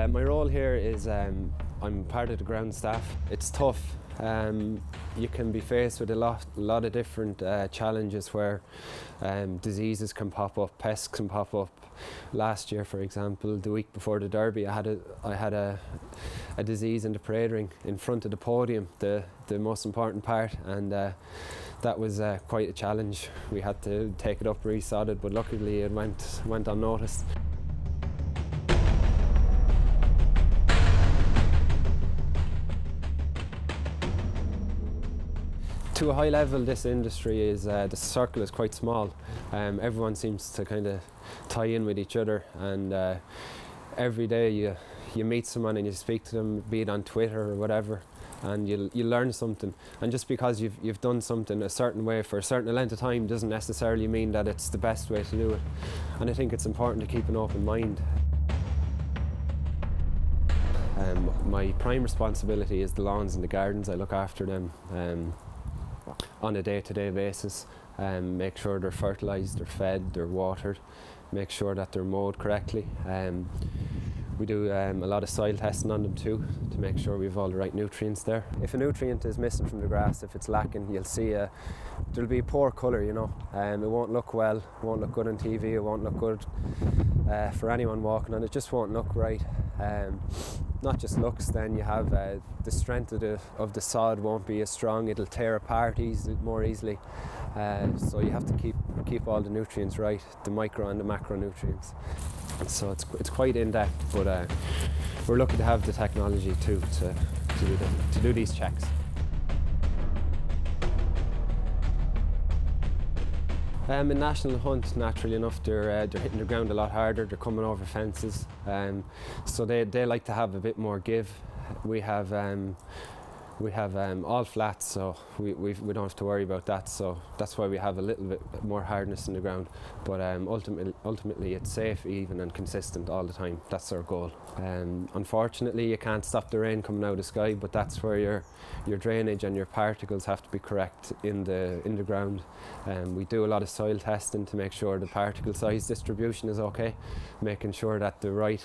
My role here is I'm part of the ground staff. It's tough. You can be faced with a lot of different challenges where diseases can pop up, pests can pop up. Last year, for example, the week before the Derby, I had a disease in the parade ring in front of the podium, the most important part, and that was quite a challenge. We had to take it up, resod it, but luckily it went unnoticed. To a high level, this industry is, the circle is quite small. Everyone seems to kind of tie in with each other, and every day you meet someone and you speak to them, be it on Twitter or whatever, and you learn something. And just because you've done something a certain way for a certain length of time doesn't necessarily mean that it's the best way to do it. And I think it's important to keep an open mind. My prime responsibility is the lawns and the gardens. I look after them on a day-to-day basis, make sure they're fertilised, they're fed, they're watered, make sure that they're mowed correctly. We do a lot of soil testing on them too, to make sure we have all the right nutrients there. If a nutrient is missing from the grass, if it's lacking, you'll see there'll be a poor colour, you know. It won't look well, it won't look good on TV, it won't look good for anyone walking on it, just won't look right. Not just looks, then you have the strength of the sod won't be as strong, it'll tear apart more easily. So you have to keep all the nutrients right, the micro and the macronutrients. So it's quite in-depth, but we're lucky to have the technology too to do these checks. In National Hunt, naturally enough, they're hitting the ground a lot harder, they're coming over fences, so they like to have a bit more give. We have all flats, so we don't have to worry about that, so that's why we have a little bit more hardness in the ground, but ultimately it's safe, even and consistent all the time. That's our goal. Unfortunately, you can't stop the rain coming out of the sky, but that's where your drainage and your particles have to be correct in the ground. We do a lot of soil testing to make sure the particle size distribution is okay, making sure that the right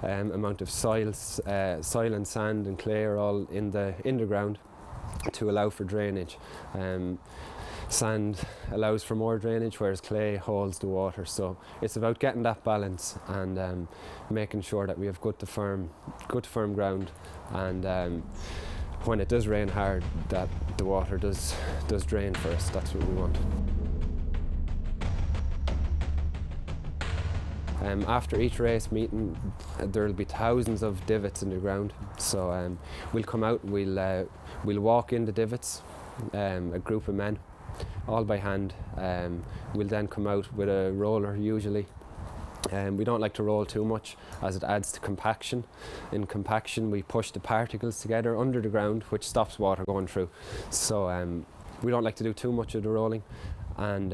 amount of soil and sand and clay are all in the ground to allow for drainage. Sand allows for more drainage, whereas clay holds the water. So it's about getting that balance and making sure that we have good to firm ground, and when it does rain hard, that the water does drain for us. That's what we want. After each race meeting, there will be thousands of divots in the ground. So we'll come out, we'll walk in the divots, a group of men, all by hand. We'll then come out with a roller usually. We don't like to roll too much, as it adds to compaction. In compaction, we push the particles together under the ground, which stops water going through. So we don't like to do too much of the rolling. And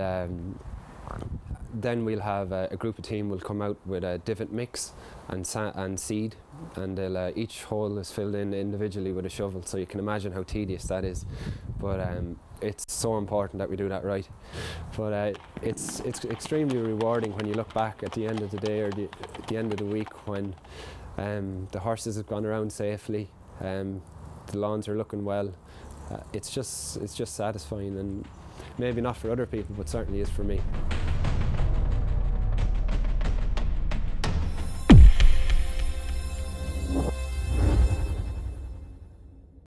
then we'll have a group of team will come out with a divot mix and seed, and each hole is filled in individually with a shovel, so you can imagine how tedious that is. But it's so important that we do that right. But it's extremely rewarding when you look back at the end of the day or at the end of the week, when the horses have gone around safely, the lawns are looking well. It's just satisfying, and maybe not for other people, but certainly is for me.